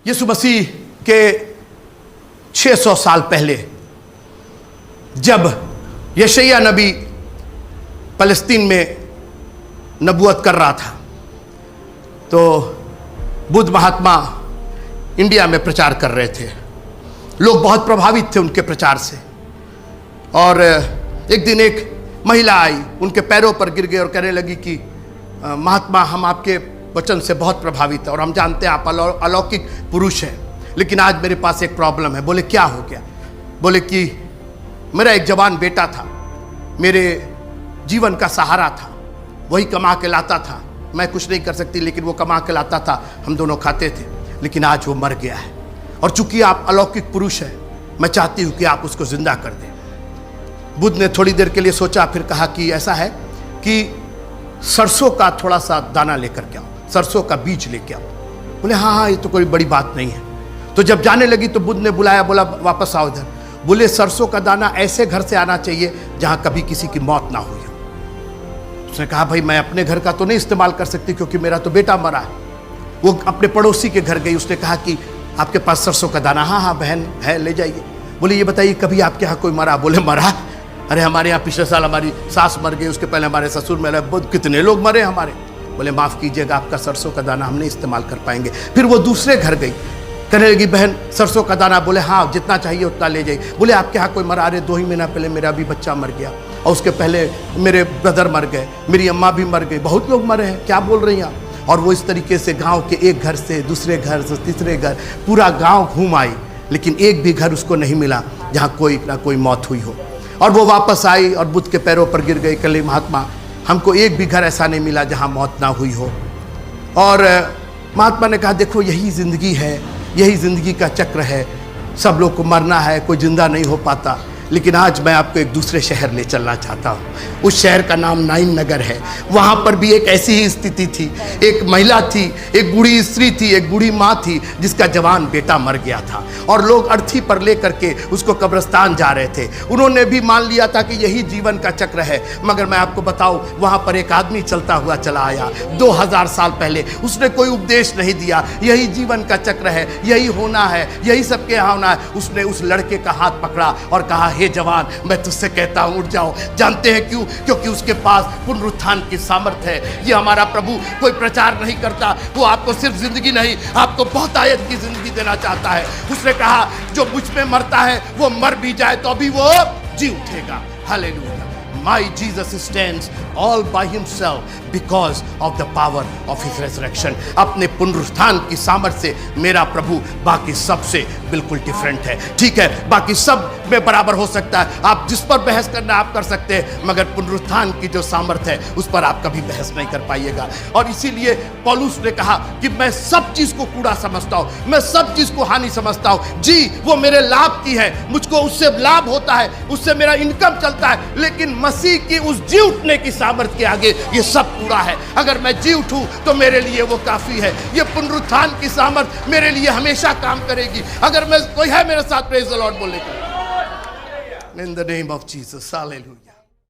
यीशु मसीह के 600 साल पहले जब यशायाह नबी फ़लस्तीन में नबूवत कर रहा था, तो बुद्ध महात्मा इंडिया में प्रचार कर रहे थे। लोग बहुत प्रभावित थे उनके प्रचार से। और एक दिन एक महिला आई, उनके पैरों पर गिर गई और कहने लगी कि महात्मा, हम आपके वचन से बहुत प्रभावित हैं और हम जानते हैं आप अलौकिक पुरुष हैं, लेकिन आज मेरे पास एक प्रॉब्लम है। बोले क्या हो गया? बोले कि मेरा एक जवान बेटा था, मेरे जीवन का सहारा था, वही कमा के लाता था। मैं कुछ नहीं कर सकती, लेकिन वो कमा के लाता था, हम दोनों खाते थे, लेकिन आज वो मर गया है। और चूंकि आप अलौकिक पुरुष हैं, मैं चाहती हूँ कि आप उसको जिंदा कर दें। बुद्ध ने थोड़ी देर के लिए सोचा, फिर कहा कि ऐसा है कि सरसों का थोड़ा सा दाना लेकर के आओ, सरसों का बीज लेके आओ। बोले हाँ हाँ, ये तो कोई बड़ी बात नहीं है। तो जब जाने लगी तो बुद्ध ने बुलाया, बोला वापस आओ इधर। बोले सरसों का दाना ऐसे घर से आना चाहिए जहां कभी किसी की मौत ना हुई हो। उसने कहा भाई मैं अपने घर का तो नहीं इस्तेमाल कर सकती क्योंकि मेरा तो बेटा मरा है। वो अपने पड़ोसी के घर गई, उसने कहा कि आपके पास सरसों का दाना? हाँ हाँ बहन है, ले जाइए। बोले ये बताइए कभी आपके यहाँ कोई मरा? बोले मरा, अरे हमारे यहाँ पिछले साल हमारी सास मर गई, उसके पहले हमारे ससुर मरे, कितने लोग मरे हमारे। बोले माफ़ कीजिएगा, आपका सरसों का दाना हम नहीं इस्तेमाल कर पाएंगे। फिर वो दूसरे घर गई, कहने लगी बहन सरसों का दाना? बोले हाँ, जितना चाहिए उतना ले जाइए। बोले आपके यहाँ कोई मरा? अरे 2 ही महीना पहले मेरा भी बच्चा मर गया, और उसके पहले मेरे ब्रदर मर गए, मेरी अम्मा भी मर गई, बहुत लोग मरे हैं, क्या बोल रही हैं आप? और वो इस तरीके से गाँव के एक घर से दूसरे घर से तीसरे घर, पूरा गाँव घूम आई, लेकिन एक भी घर उसको नहीं मिला जहाँ कोई ना कोई मौत हुई हो। और वो वापस आई और बुद्ध के पैरों पर गिर गई, कल महात्मा हमको एक भी घर ऐसा नहीं मिला जहाँ मौत ना हुई हो। और महात्मा ने कहा देखो यही ज़िंदगी है, यही ज़िंदगी का चक्र है, सब लोग को मरना है, कोई जिंदा नहीं हो पाता। लेकिन आज मैं आपको एक दूसरे शहर ले चलना चाहता हूँ। उस शहर का नाम नाइन नगर है। वहाँ पर भी एक ऐसी ही स्थिति थी। एक महिला थी, एक बूढ़ी स्त्री थी, एक बूढ़ी माँ थी जिसका जवान बेटा मर गया था, और लोग अर्थी पर ले करके उसको कब्रिस्तान जा रहे थे। उन्होंने भी मान लिया था कि यही जीवन का चक्र है। मगर मैं आपको बताऊँ, वहाँ पर एक आदमी चलता हुआ चला आया 2000 साल पहले। उसने कोई उपदेश नहीं दिया, यही जीवन का चक्र है, यही होना है, यही सबके यहाँ होना है। उसने उस लड़के का हाथ पकड़ा और कहा हे जवान, मैं तुझसे कहता हूं उठ जाओ। जानते हैं क्यों? क्योंकि उसके पास पुनरुत्थान की सामर्थ्य है। ये हमारा प्रभु कोई प्रचार नहीं करता, वो आपको सिर्फ जिंदगी नहीं, आपको बहुत आयत की जिंदगी देना चाहता है। उसने कहा जो मुझ में मरता है वो मर भी जाए तो भी वो जी उठेगा। Hallelujah. My Jesus stands all by himself because of the power of his resurrection. अपने पुनरुत्थान की सामर्थ्य से मेरा प्रभु बाकी सब से बिल्कुल डिफरेंट है। ठीक है, बाकी सब में बराबर हो सकता है, आप जिस पर बहस करना आप कर सकते हैं, मगर पुनरुत्थान की जो सामर्थ्य है उस पर आप कभी बहस नहीं कर पाइएगा। और इसीलिए पौलुस ने कहा कि मैं सब चीज को कूड़ा समझता हूं, मैं सब चीज को हानि समझता हूं। जी वो मेरे लाभ की है, मुझको उससे लाभ होता है, उससे मेरा इनकम चलता है, लेकिन मसीह की उस जी उठने की सामर्थ्य के आगे ये सब पूरा है। अगर मैं जी उठूं तो मेरे लिए वो काफी है। ये पुनरुत्थान की सामर्थ्य मेरे लिए हमेशा काम करेगी। अगर मैं कोई है मेरे साथ प्रेज द लॉर्ड बोलने का, in the name of Jesus, hallelujah.